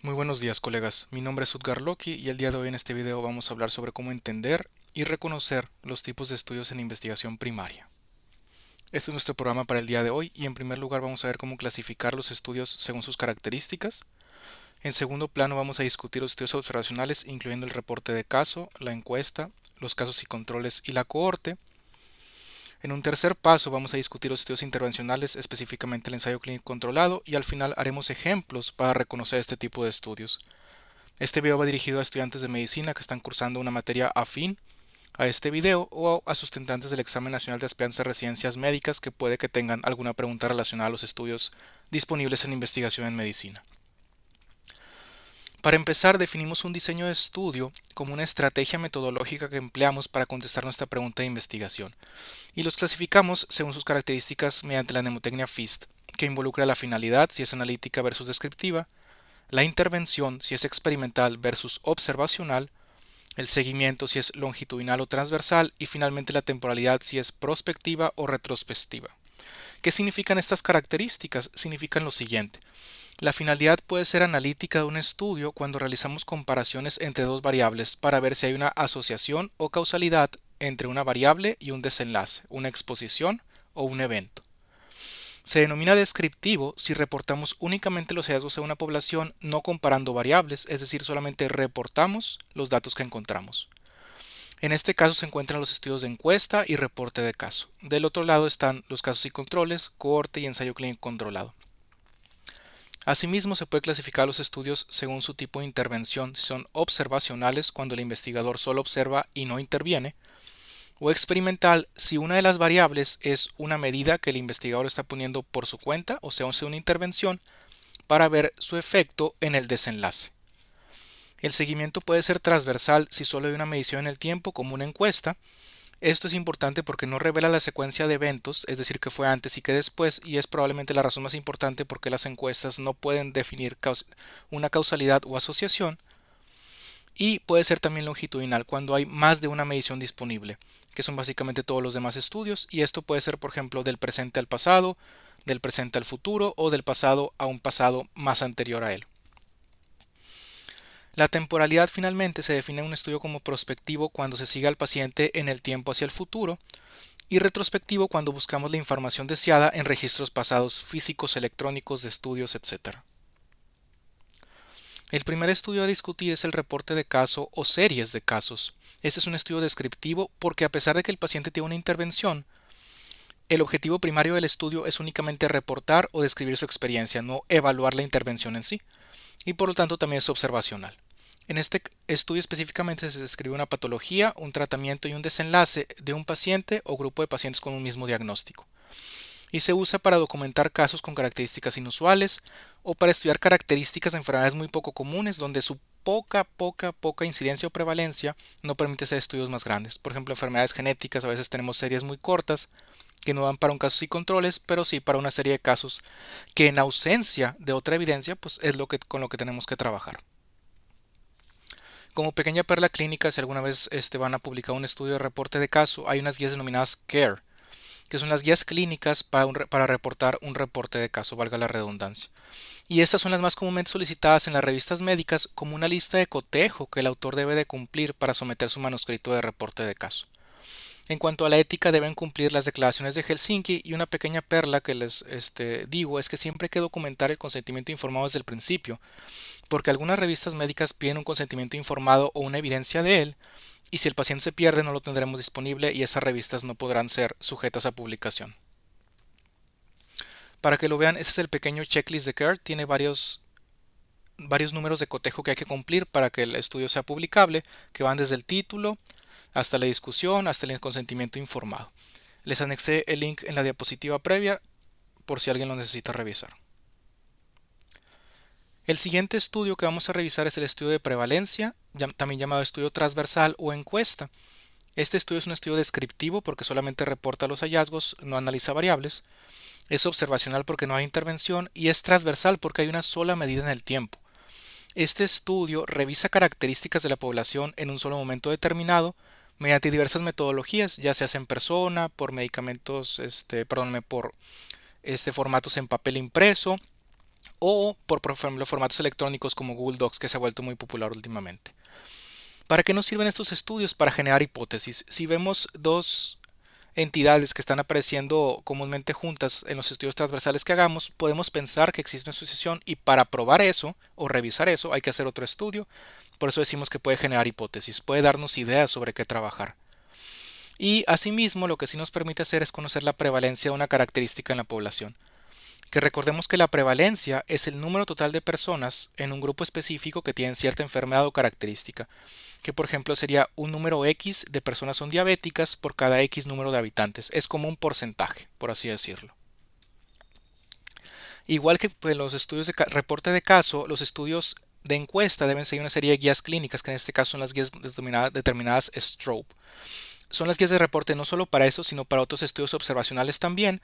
Muy buenos días, colegas. Mi nombre es Utgar Loki y el día de hoy en este video vamos a hablar sobre cómo entender y reconocer los tipos de estudios en investigación primaria. Este es nuestro programa para el día de hoy y en primer lugar vamos a ver cómo clasificar los estudios según sus características. En segundo plano vamos a discutir los estudios observacionales incluyendo el reporte de caso, la encuesta, los casos y controles y la cohorte. En un tercer paso vamos a discutir los estudios intervencionales, específicamente el ensayo clínico controlado, y al final haremos ejemplos para reconocer este tipo de estudios. Este video va dirigido a estudiantes de medicina que están cursando una materia afín a este video o a sustentantes del examen nacional de aspirantes a residencias médicas que puede que tengan alguna pregunta relacionada a los estudios disponibles en investigación en medicina. Para empezar, definimos un diseño de estudio como una estrategia metodológica que empleamos para contestar nuestra pregunta de investigación y los clasificamos según sus características mediante la mnemotecnia FIST, que involucra la finalidad, si es analítica versus descriptiva, la intervención, si es experimental versus observacional, el seguimiento, si es longitudinal o transversal, y finalmente la temporalidad, si es prospectiva o retrospectiva. ¿Qué significan estas características? Significan lo siguiente. La finalidad puede ser analítica de un estudio cuando realizamos comparaciones entre dos variables para ver si hay una asociación o causalidad entre una variable y un desenlace, una exposición o un evento. Se denomina descriptivo si reportamos únicamente los hallazgos de una población no comparando variables, es decir, solamente reportamos los datos que encontramos. En este caso se encuentran los estudios de encuesta y reporte de caso. Del otro lado están los casos y controles, cohorte y ensayo clínico controlado. Asimismo, se puede clasificar los estudios según su tipo de intervención, si son observacionales cuando el investigador solo observa y no interviene, o experimental si una de las variables es una medida que el investigador está poniendo por su cuenta, o sea, una intervención, para ver su efecto en el desenlace. El seguimiento puede ser transversal si solo hay una medición en el tiempo, como una encuesta. Esto es importante porque no revela la secuencia de eventos, es decir, que fue antes y que después, y es probablemente la razón más importante porque las encuestas no pueden definir una causalidad o asociación. Y puede ser también longitudinal cuando hay más de una medición disponible, que son básicamente todos los demás estudios, y esto puede ser, por ejemplo, del presente al pasado, del presente al futuro o del pasado a un pasado más anterior a él. La temporalidad finalmente se define en un estudio como prospectivo cuando se sigue al paciente en el tiempo hacia el futuro y retrospectivo cuando buscamos la información deseada en registros pasados físicos, electrónicos, de estudios, etc. El primer estudio a discutir es el reporte de caso o series de casos. Este es un estudio descriptivo porque a pesar de que el paciente tiene una intervención, el objetivo primario del estudio es únicamente reportar o describir su experiencia, no evaluar la intervención en sí, y por lo tanto también es observacional. En este estudio específicamente se describe una patología, un tratamiento y un desenlace de un paciente o grupo de pacientes con un mismo diagnóstico y se usa para documentar casos con características inusuales o para estudiar características de enfermedades muy poco comunes donde su poca incidencia o prevalencia no permite hacer estudios más grandes. Por ejemplo, enfermedades genéticas a veces tenemos series muy cortas que no dan para un caso y controles, pero sí para una serie de casos que en ausencia de otra evidencia, pues es con lo que tenemos que trabajar. Como pequeña perla clínica, si alguna vez van a publicar un estudio de reporte de caso, hay unas guías denominadas CARE, que son las guías clínicas para reportar un reporte de caso, valga la redundancia. Y estas son las más comúnmente solicitadas en las revistas médicas como una lista de cotejo que el autor debe de cumplir para someter su manuscrito de reporte de caso. En cuanto a la ética, deben cumplir las declaraciones de Helsinki y una pequeña perla que les digo es que siempre hay que documentar el consentimiento informado desde el principio, porque algunas revistas médicas piden un consentimiento informado o una evidencia de él, y si el paciente se pierde no lo tendremos disponible y esas revistas no podrán ser sujetas a publicación. Para que lo vean, este es el pequeño checklist de CARE, tiene varios números de cotejo que hay que cumplir para que el estudio sea publicable, que van desde el título hasta la discusión, hasta el consentimiento informado. Les anexé el link en la diapositiva previa por si alguien lo necesita revisar. El siguiente estudio que vamos a revisar es el estudio de prevalencia, también llamado estudio transversal o encuesta. Este estudio es un estudio descriptivo porque solamente reporta los hallazgos, no analiza variables. Es observacional porque no hay intervención y es transversal porque hay una sola medida en el tiempo. Este estudio revisa características de la población en un solo momento determinado mediante diversas metodologías, ya sea en persona, por medicamentos, por formatos en papel impreso o por ejemplo, formatos electrónicos como Google Docs, que se ha vuelto muy popular últimamente. ¿Para qué nos sirven estos estudios? Para generar hipótesis. Si vemos dos entidades que están apareciendo comúnmente juntas en los estudios transversales que hagamos, podemos pensar que existe una asociación, y para probar eso o revisar eso hay que hacer otro estudio. Por eso decimos que puede generar hipótesis, puede darnos ideas sobre qué trabajar. Y asimismo, lo que sí nos permite hacer es conocer la prevalencia de una característica en la población. Que recordemos que la prevalencia es el número total de personas en un grupo específico que tienen cierta enfermedad o característica, que por ejemplo sería un número X de personas son diabéticas por cada X número de habitantes. Es como un porcentaje, por así decirlo. Igual que pues, los estudios de reporte de caso, los estudios de encuesta deben seguir una serie de guías clínicas, que en este caso son las guías determinadas STROBE. Son las guías de reporte no solo para eso, sino para otros estudios observacionales también,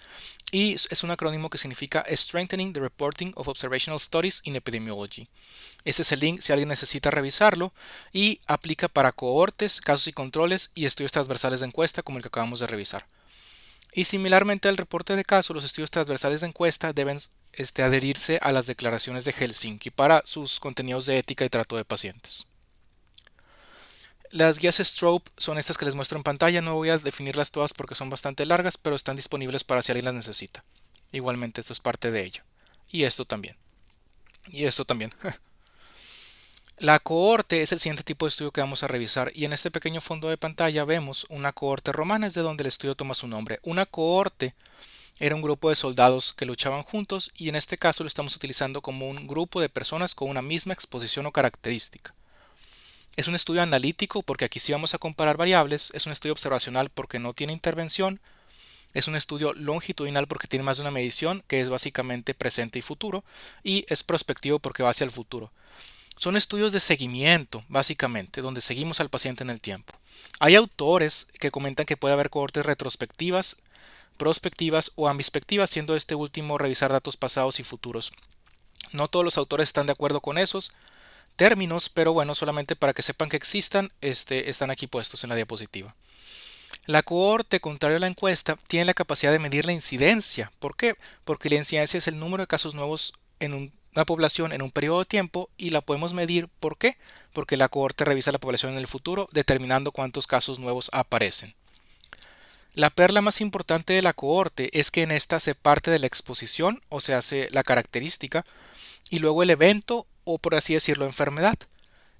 y es un acrónimo que significa Strengthening the Reporting of Observational Studies in Epidemiology. Ese es el link si alguien necesita revisarlo, y aplica para cohortes, casos y controles y estudios transversales de encuesta como el que acabamos de revisar. Y similarmente al reporte de caso, los estudios transversales de encuesta deben adherirse a las declaraciones de Helsinki para sus contenidos de ética y trato de pacientes. Las guías Strobe son estas que les muestro en pantalla. No voy a definirlas todas porque son bastante largas, pero están disponibles para si alguien las necesita. Igualmente esto es parte de ello. Y esto también. Y esto también. La cohorte es el siguiente tipo de estudio que vamos a revisar, y en este pequeño fondo de pantalla vemos una cohorte romana, es de donde el estudio toma su nombre. Una cohorte era un grupo de soldados que luchaban juntos, y en este caso lo estamos utilizando como un grupo de personas con una misma exposición o característica. Es un estudio analítico porque aquí sí vamos a comparar variables, es un estudio observacional porque no tiene intervención, es un estudio longitudinal porque tiene más de una medición, que es básicamente presente y futuro, y es prospectivo porque va hacia el futuro. Son estudios de seguimiento, básicamente, donde seguimos al paciente en el tiempo. Hay autores que comentan que puede haber cohortes retrospectivas, prospectivas o ambispectivas, siendo este último revisar datos pasados y futuros. No todos los autores están de acuerdo con esos términos, pero bueno, solamente para que sepan que existan, están aquí puestos en la diapositiva. La cohorte, contrario a la encuesta, tiene la capacidad de medir la incidencia. ¿Por qué? Porque la incidencia es el número de casos nuevos en una población en un periodo de tiempo, y la podemos medir. ¿Por qué? Porque la cohorte revisa la población en el futuro, determinando cuántos casos nuevos aparecen. La perla más importante de la cohorte es que en esta se parte de la exposición, o se hace la característica, y luego el evento, o por así decirlo, enfermedad.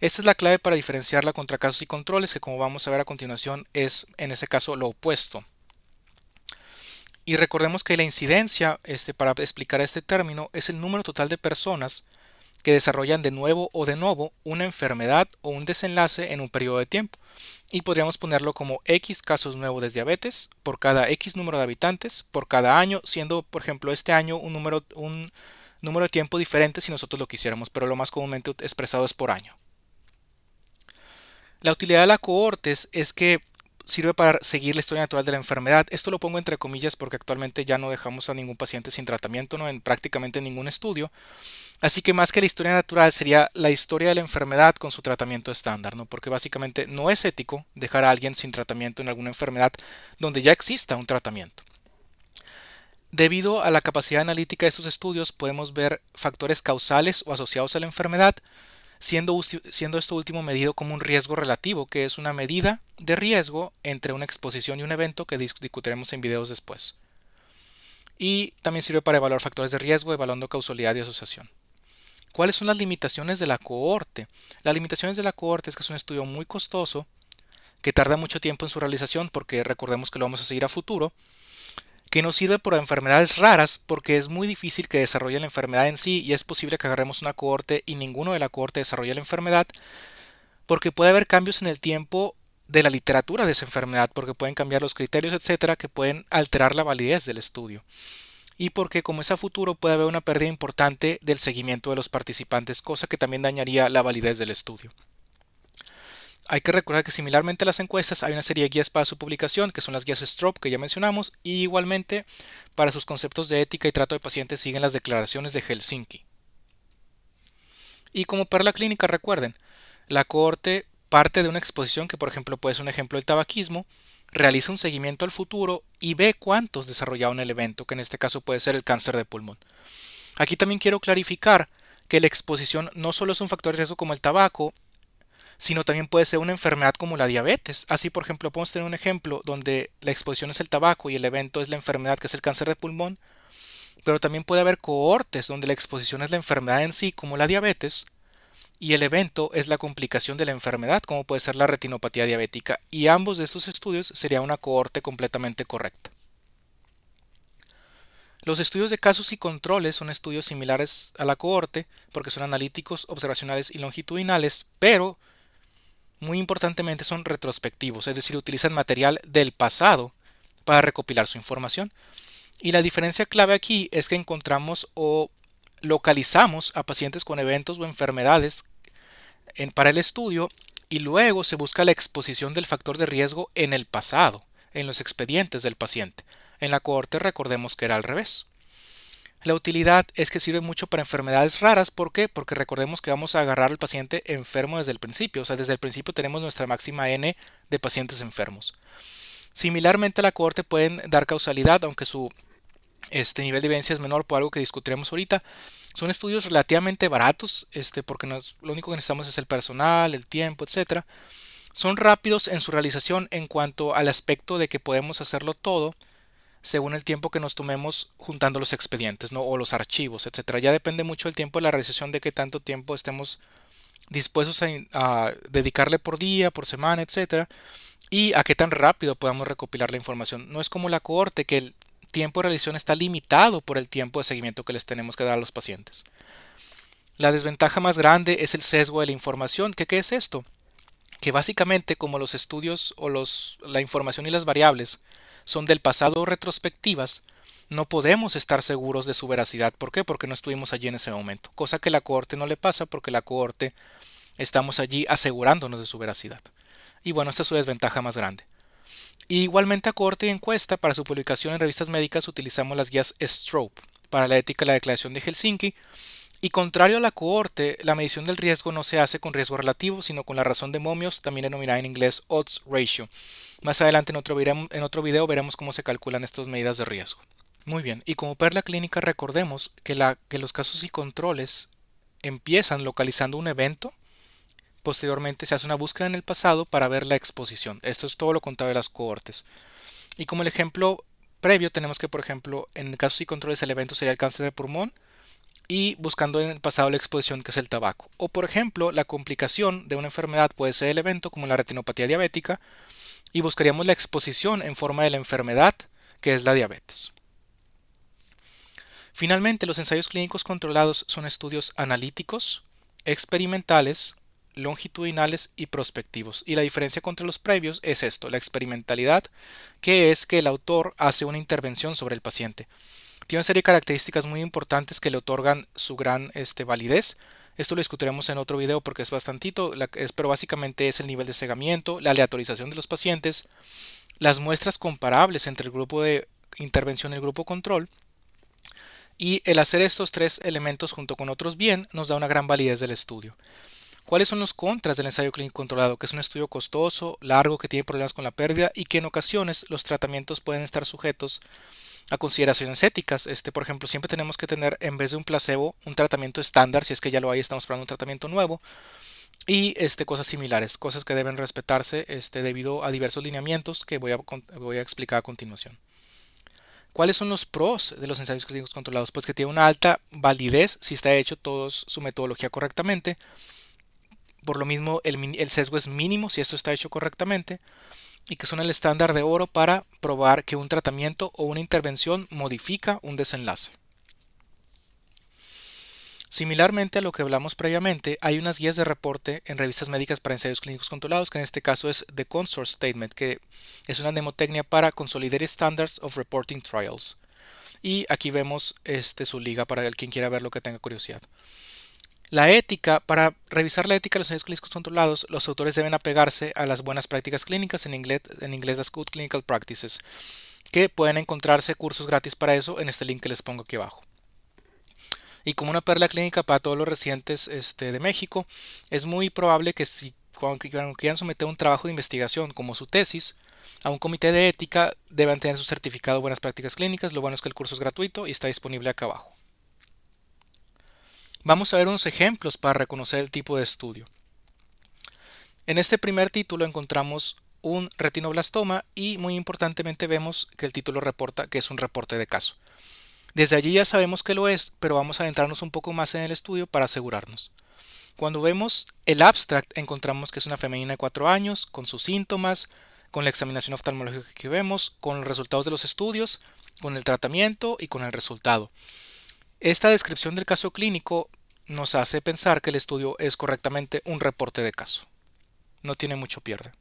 Esta es la clave para diferenciarla contra casos y controles, que como vamos a ver a continuación es en ese caso lo opuesto. Y recordemos que la incidencia, para explicar este término, es el número total de personas que desarrollan de nuevo o de novo una enfermedad o un desenlace en un periodo de tiempo. Y podríamos ponerlo como X casos nuevos de diabetes por cada X número de habitantes por cada año, siendo por ejemplo este año un número de tiempo diferente si nosotros lo quisiéramos, pero lo más comúnmente expresado es por año. La utilidad de la cohortes es que sirve para seguir la historia natural de la enfermedad. Esto lo pongo entre comillas porque actualmente ya no dejamos a ningún paciente sin tratamiento, no en prácticamente ningún estudio. Así que más que la historia natural sería la historia de la enfermedad con su tratamiento estándar, ¿no? Porque básicamente no es ético dejar a alguien sin tratamiento en alguna enfermedad donde ya exista un tratamiento. Debido a la capacidad analítica de estos estudios, podemos ver factores causales o asociados a la enfermedad, siendo esto último medido como un riesgo relativo, que es una medida de riesgo entre una exposición y un evento, que discutiremos en videos después. Y también sirve para evaluar factores de riesgo, evaluando causalidad y asociación. ¿Cuáles son las limitaciones de la cohorte? Las limitaciones de la cohorte es que es un estudio muy costoso, que tarda mucho tiempo en su realización, porque recordemos que lo vamos a seguir a futuro, que nos sirve por enfermedades raras, porque es muy difícil que desarrolle la enfermedad en sí, y es posible que agarremos una cohorte y ninguno de la cohorte desarrolle la enfermedad, porque puede haber cambios en el tiempo de la literatura de esa enfermedad, porque pueden cambiar los criterios, etcétera, que pueden alterar la validez del estudio. Y porque como es a futuro puede haber una pérdida importante del seguimiento de los participantes, cosa que también dañaría la validez del estudio. Hay que recordar que similarmente a las encuestas hay una serie de guías para su publicación, que son las guías STROBE que ya mencionamos, y igualmente para sus conceptos de ética y trato de pacientes siguen las declaraciones de Helsinki. Y como perla clínica, recuerden, la cohorte parte de una exposición que por ejemplo puede ser un ejemplo del tabaquismo, realiza un seguimiento al futuro y ve cuántos desarrollaron el evento, que en este caso puede ser el cáncer de pulmón. Aquí también quiero clarificar que la exposición no solo es un factor de riesgo como el tabaco, sino también puede ser una enfermedad como la diabetes. Así, por ejemplo, podemos tener un ejemplo donde la exposición es el tabaco y el evento es la enfermedad que es el cáncer de pulmón, pero también puede haber cohortes donde la exposición es la enfermedad en sí, como la diabetes, y el evento es la complicación de la enfermedad, como puede ser la retinopatía diabética, y ambos de estos estudios sería una cohorte completamente correcta. Los estudios de casos y controles son estudios similares a la cohorte porque son analíticos, observacionales y longitudinales, pero muy importantemente son retrospectivos, es decir, utilizan material del pasado para recopilar su información. Y la diferencia clave aquí es que encontramos o localizamos a pacientes con eventos o enfermedades para el estudio y luego se busca la exposición del factor de riesgo en el pasado, en los expedientes del paciente. En la cohorte recordemos que era al revés. La utilidad es que sirve mucho para enfermedades raras. ¿Por qué? Porque recordemos que vamos a agarrar al paciente enfermo desde el principio. O sea, desde el principio tenemos nuestra máxima N de pacientes enfermos. Similarmente, la cohorte pueden dar causalidad, aunque su nivel de evidencia es menor por algo que discutiremos ahorita. Son estudios relativamente baratos, porque lo único que necesitamos es el personal, el tiempo, etcétera. Son rápidos en su realización en cuanto al aspecto de que podemos hacerlo todo según el tiempo que nos tomemos juntando los expedientes, ¿no? O los archivos, etcétera. Ya depende mucho el tiempo de la realización de qué tanto tiempo estemos dispuestos a dedicarle por día, por semana, etcétera, y a qué tan rápido podamos recopilar la información. No es como la cohorte, que el tiempo de realización está limitado por el tiempo de seguimiento que les tenemos que dar a los pacientes. La desventaja más grande es el sesgo de la información. ¿Qué es esto? Que básicamente como los estudios o la información y las variables son del pasado o retrospectivas, no podemos estar seguros de su veracidad. ¿Por qué? Porque no estuvimos allí en ese momento, cosa que la cohorte no le pasa porque la cohorte estamos allí asegurándonos de su veracidad. Y bueno, esta es su desventaja más grande. Y igualmente a cohorte y encuesta, para su publicación en revistas médicas utilizamos las guías STROPE para la ética y la declaración de Helsinki. Y contrario a la cohorte, la medición del riesgo no se hace con riesgo relativo, sino con la razón de momios, también denominada en inglés odds ratio. Más adelante en otro video veremos cómo se calculan estas medidas de riesgo. Muy bien, y como perla clínica recordemos que los casos y controles empiezan localizando un evento, posteriormente se hace una búsqueda en el pasado para ver la exposición. Esto es todo lo contrario de las cohortes. Y como el ejemplo previo tenemos que, por ejemplo, en casos y controles el evento sería el cáncer de pulmón, y buscando en el pasado la exposición que es el tabaco. O por ejemplo, la complicación de una enfermedad puede ser el evento como la retinopatía diabética y buscaríamos la exposición en forma de la enfermedad que es la diabetes. Finalmente, los ensayos clínicos controlados son estudios analíticos, experimentales, longitudinales y prospectivos. Y la diferencia contra los previos es esto, la experimentalidad, que es que el autor hace una intervención sobre el paciente. Tiene una serie de características muy importantes que le otorgan su gran validez. Esto lo discutiremos en otro video porque es bastantito, pero básicamente es el nivel de cegamiento, la aleatorización de los pacientes, las muestras comparables entre el grupo de intervención y el grupo control, y el hacer estos tres elementos junto con otros bien nos da una gran validez del estudio. ¿Cuáles son los contras del ensayo clínico controlado? Que es un estudio costoso, largo, que tiene problemas con la pérdida y que en ocasiones los tratamientos pueden estar sujetos a consideraciones éticas. Por ejemplo, siempre tenemos que tener, en vez de un placebo, un tratamiento estándar, si es que ya lo hay, estamos probando un tratamiento nuevo, y cosas similares, cosas que deben respetarse debido a diversos lineamientos que voy a explicar a continuación. ¿Cuáles son los pros de los ensayos clínicos controlados? Pues que tiene una alta validez si está hecho toda su metodología correctamente. Por lo mismo, el sesgo es mínimo si esto está hecho correctamente, y que son el estándar de oro para probar que un tratamiento o una intervención modifica un desenlace. Similarmente a lo que hablamos previamente, hay unas guías de reporte en revistas médicas para ensayos clínicos controlados, que en este caso es The Consort Statement, que es una mnemotecnia para Consolidated Standards of Reporting Trials. Y aquí vemos su liga para quien quiera ver lo que tenga curiosidad. La ética, para revisar la ética de los ensayos clínicos controlados, los autores deben apegarse a las buenas prácticas clínicas, en inglés las Good Clinical Practices, que pueden encontrarse cursos gratis para eso en este link que les pongo aquí abajo. Y como una perla clínica para todos los residentes de México, es muy probable que cuando quieran someter un trabajo de investigación como su tesis a un comité de ética, deban tener su certificado de buenas prácticas clínicas. Lo bueno es que el curso es gratuito y está disponible acá abajo. Vamos a ver unos ejemplos para reconocer el tipo de estudio. En este primer título encontramos un retinoblastoma y muy importantemente vemos que el título reporta que es un reporte de caso. Desde allí ya sabemos que lo es, pero vamos a adentrarnos un poco más en el estudio para asegurarnos. Cuando vemos el abstract encontramos que es una femenina de 4 años, con sus síntomas, con la examinación oftalmológica que vemos, con los resultados de los estudios, con el tratamiento y con el resultado. Esta descripción del caso clínico nos hace pensar que el estudio es correctamente un reporte de caso. No tiene mucho pierde.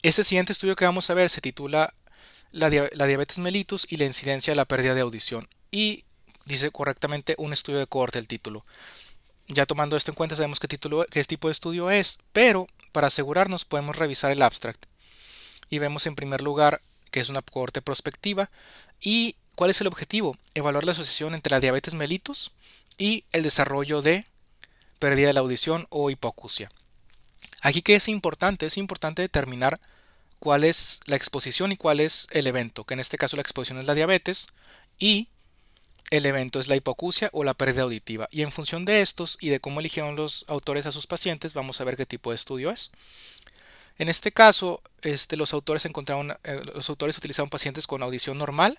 Este siguiente estudio que vamos a ver se titula la diabetes mellitus y la incidencia de la pérdida de audición y dice correctamente un estudio de cohorte el título. Ya tomando esto en cuenta sabemos qué tipo de estudio es, pero para asegurarnos podemos revisar el abstract y vemos en primer lugar que es una cohorte prospectiva y ¿cuál es el objetivo? Evaluar la asociación entre la diabetes mellitus y el desarrollo de pérdida de la audición o hipoacusia. Aquí que es importante determinar cuál es la exposición y cuál es el evento, que en este caso la exposición es la diabetes y el evento es la hipoacusia o la pérdida auditiva. Y en función de estos y de cómo eligieron los autores a sus pacientes, vamos a ver qué tipo de estudio es. En este caso, los autores utilizaron pacientes con audición normal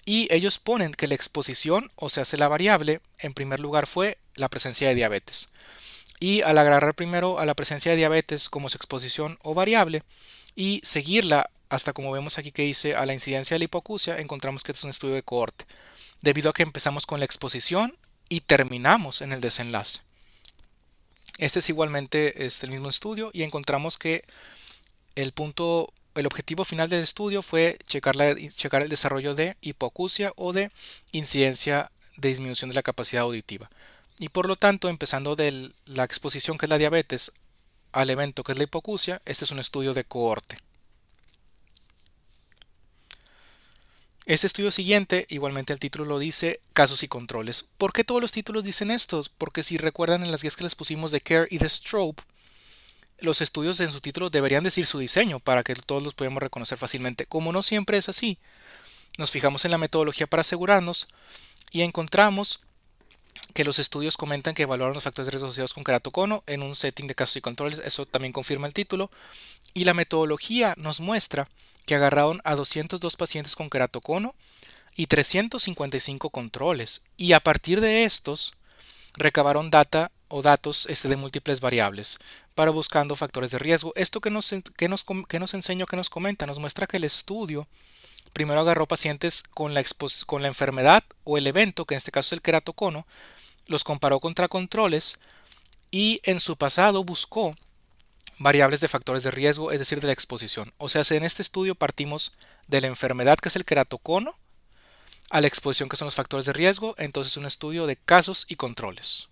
y ellos ponen que la exposición, o sea, la variable, en primer lugar fue la presencia de diabetes. Y al agarrar primero a la presencia de diabetes como su exposición o variable y seguirla hasta como vemos aquí que dice a la incidencia de la hipoacusia, encontramos que este es un estudio de cohorte, debido a que empezamos con la exposición y terminamos en el desenlace. Este es igualmente el mismo estudio y encontramos que el objetivo final del estudio fue checar el desarrollo de hipoacusia o de incidencia de disminución de la capacidad auditiva. Y por lo tanto, empezando de la exposición que es la diabetes al evento que es la hipoacusia, este es un estudio de cohorte. Este estudio siguiente, igualmente el título lo dice, casos y controles. ¿Por qué todos los títulos dicen estos? Porque si recuerdan en las guías que les pusimos de CARE y de STROBE, los estudios en su título deberían decir su diseño para que todos los podamos reconocer fácilmente. Como no siempre es así, nos fijamos en la metodología para asegurarnos y encontramos que los estudios comentan que evaluaron los factores de riesgo asociados con keratocono en un setting de casos y controles, eso también confirma el título, y la metodología nos muestra que agarraron a 202 pacientes con keratocono y 355 controles, y a partir de estos recabaron datos de múltiples variables para buscando factores de riesgo. Esto que nos enseña, que nos comenta, nos muestra que el estudio primero agarró pacientes con la enfermedad o el evento, que en este caso es el keratocono, los comparó contra controles y en su pasado buscó variables de factores de riesgo, es decir, de la exposición. O sea, en este estudio partimos de la enfermedad, que es el keratocono, a la exposición, que son los factores de riesgo, entonces un estudio de casos y controles.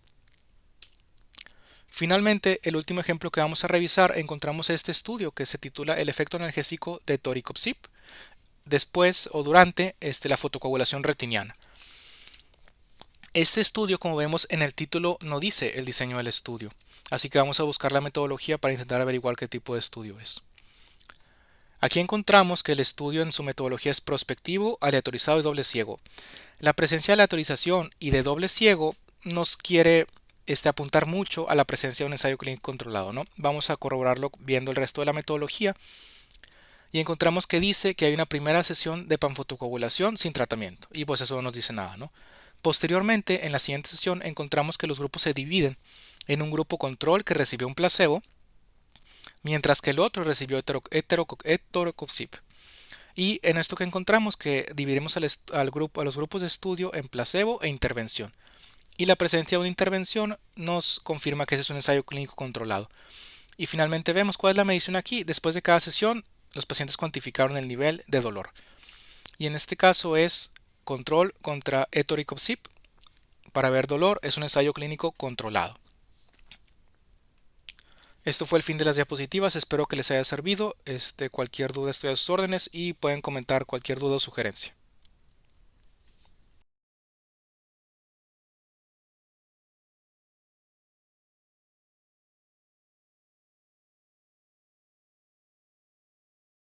Finalmente, el último ejemplo que vamos a revisar, encontramos este estudio que se titula El efecto analgésico de toricoxib después o durante la fotocoagulación retiniana. Este estudio, como vemos en el título, no dice el diseño del estudio, así que vamos a buscar la metodología para intentar averiguar qué tipo de estudio es. Aquí encontramos que el estudio en su metodología es prospectivo, aleatorizado y doble ciego. La presencia de aleatorización y de doble ciego nos quiere apuntar mucho a la presencia de un ensayo clínico controlado, ¿no? Vamos a corroborarlo viendo el resto de la metodología y encontramos que dice que hay una primera sesión de panfotocoagulación sin tratamiento y pues eso no nos dice nada, ¿no? Posteriormente, en la siguiente sesión encontramos que los grupos se dividen en un grupo control que recibió un placebo, mientras que el otro recibió etorcoxib. Y en esto que encontramos que dividimos a los grupos de estudio en placebo e intervención. Y la presencia de una intervención nos confirma que ese es un ensayo clínico controlado. Y finalmente vemos cuál es la medición aquí. Después de cada sesión, los pacientes cuantificaron el nivel de dolor. Y en este caso es control contra etorcoxib. Para ver dolor es un ensayo clínico controlado. Esto fue el fin de las diapositivas, espero que les haya servido. Cualquier duda estoy a sus órdenes y pueden comentar cualquier duda o sugerencia.